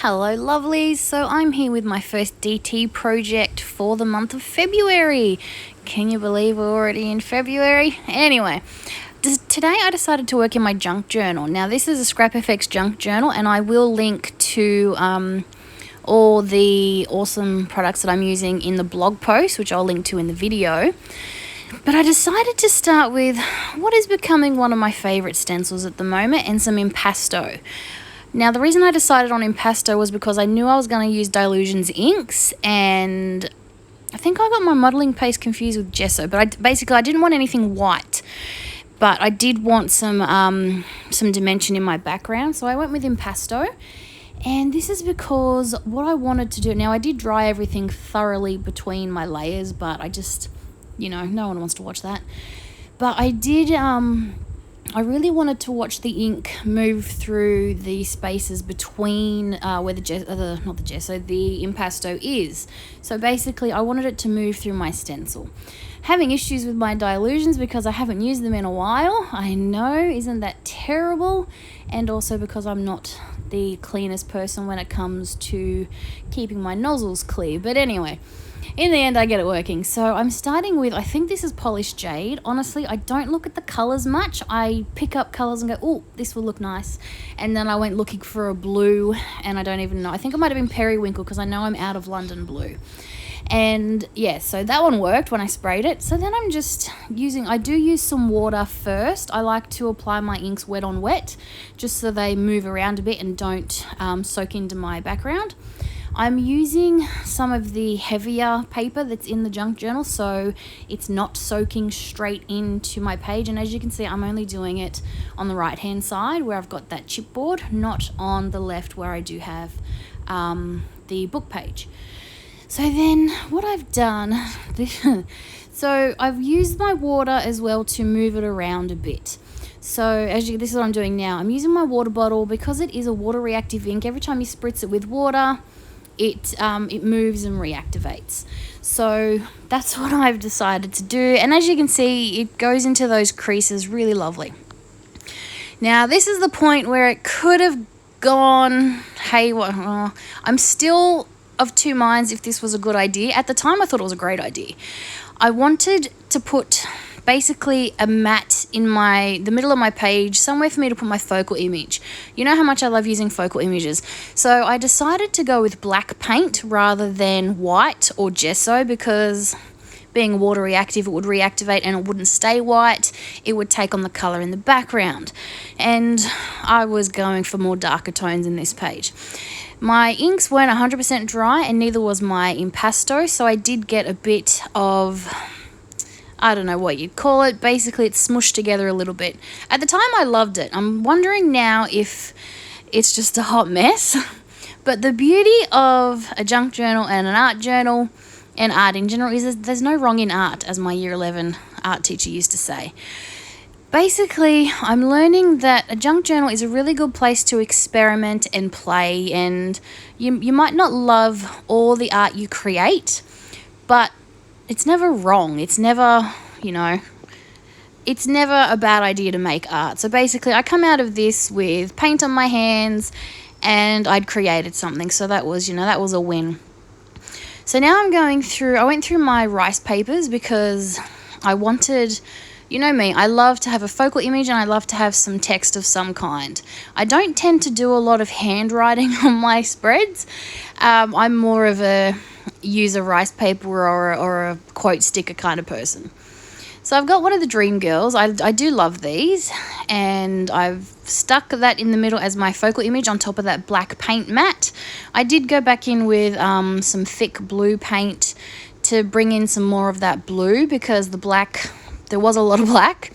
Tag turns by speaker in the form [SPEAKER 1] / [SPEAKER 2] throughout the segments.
[SPEAKER 1] Hello lovelies, so I'm here with my first DT project for the month of February. Can you believe we're already in February? Anyway, today I decided to work in my junk journal. Now this is a ScrapFX junk journal and I will link to all the awesome products that I'm using in the blog post, which I'll link to in the video. But I decided to start with what is becoming one of my favourite stencils at the moment, and some impasto. Now the reason I decided on impasto was because I knew I was going to use Dylusions inks, and I think I got my modelling paste confused with gesso, but I didn't want anything white, but I did want some dimension in my background, so I went with impasto. And this is because what I wanted to do, now I did dry everything thoroughly between my layers, but I just, no one wants to watch that. But I did, I really wanted to watch the ink move through the spaces between where the impasto is. So basically I wanted it to move through my stencil. Having issues with my Dylusions because I haven't used them in a while. I know, isn't that terrible? And also because I'm not the cleanest person when it comes to keeping my nozzles clear. But anyway, in the end I get it working. So I'm starting with, I think this is polished jade. Honestly, I don't look at the colours much. I pick up colours and go, oh, this will look nice. And then I went looking for a blue, and I don't even know. I think it might have been periwinkle because I know I'm out of London blue. And yeah, so that one worked when I sprayed it. So then I'm just I do use some water first. I like to apply my inks wet on wet, just so they move around a bit and don't soak into my background. I'm using some of the heavier paper that's in the junk journal, so it's not soaking straight into my page. And as you can see, I'm only doing it on the right hand side where I've got that chipboard, not on the left where I do have the book page. So then what I've done, so I've used my water as well to move it around a bit. So this is what I'm doing now. I'm using my water bottle because it is a water reactive ink. Every time you spritz it with water, it moves and reactivates. So that's what I've decided to do. And as you can see, it goes into those creases really lovely. Now this is the point where it could have gone haywire. I'm still of two minds if this was a good idea. At the time I thought it was a great idea. I wanted to put basically a mat in the middle of my page, somewhere for me to put my focal image. You know how much I love using focal images. So I decided to go with black paint rather than white or gesso, because being water reactive, it would reactivate and it wouldn't stay white. It would take on the color in the background. And I was going for more darker tones in this page. My inks weren't 100% dry, and neither was my impasto, so I did get a bit of, I don't know what you'd call it. Basically, it's smushed together a little bit. At the time, I loved it. I'm wondering now if it's just a hot mess. But the beauty of a junk journal and an art journal, and art in general, is there's no wrong in art, as my year 11 art teacher used to say. Basically, I'm learning that a junk journal is a really good place to experiment and play, and you might not love all the art you create, but it's never wrong. It's never, it's never a bad idea to make art. So basically, I come out of this with paint on my hands, and I'd created something. So that was, that was a win. So now I went through my rice papers because I wanted, you know me, I love to have a focal image and I love to have some text of some kind. I don't tend to do a lot of handwriting on my spreads. I'm more of a use a rice paper or a quote sticker kind of person. So I've got one of the Dream Girls. I do love these, and I've stuck that in the middle as my focal image on top of that black paint mat. I did go back in with some thick blue paint to bring in some more of that blue, because the black, there was a lot of black.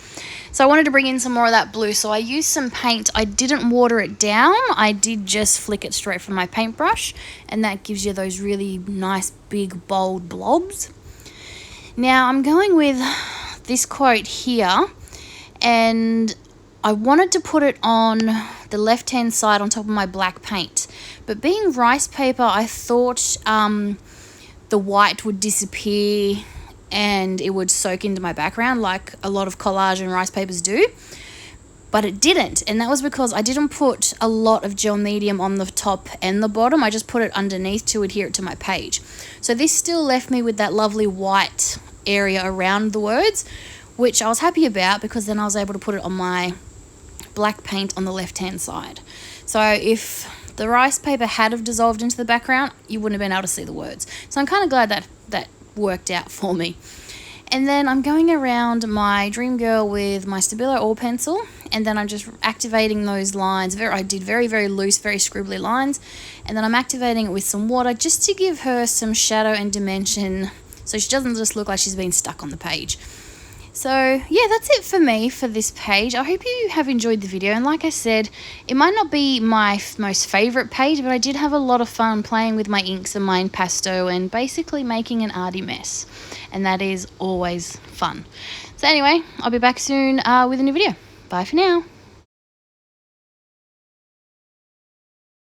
[SPEAKER 1] So I wanted to bring in some more of that blue. So I used some paint. I didn't water it down. I did just flick it straight from my paintbrush, and that gives you those really nice, big, bold blobs. Now I'm going with this quote here, and I wanted to put it on the left-hand side on top of my black paint. But being rice paper, I thought the white would disappear and it would soak into my background like a lot of collage and rice papers do. but it didn't, and that was because I didn't put a lot of gel medium on the top and the bottom. I just put it underneath to adhere it to my page. So this still left me with that lovely white area around the words, which I was happy about because then I was able to put it on my black paint on the left hand side. So if the rice paper had have dissolved into the background, you wouldn't have been able to see the words. So I'm kind of glad that that worked out for me. And then I'm going around my Dream Girl with my Stabilo Oil Pencil, and then I'm just activating those lines. I did very, very loose, very scribbly lines, and then I'm activating it with some water just to give her some shadow and dimension so she doesn't just look like she's been stuck on the page. So yeah, that's it for me for this page. I hope you have enjoyed the video, and like I said, it might not be my most favourite page, but I did have a lot of fun playing with my inks and my impasto and basically making an arty mess, and that is always fun. So anyway, I'll be back soon with a new video. Bye for now.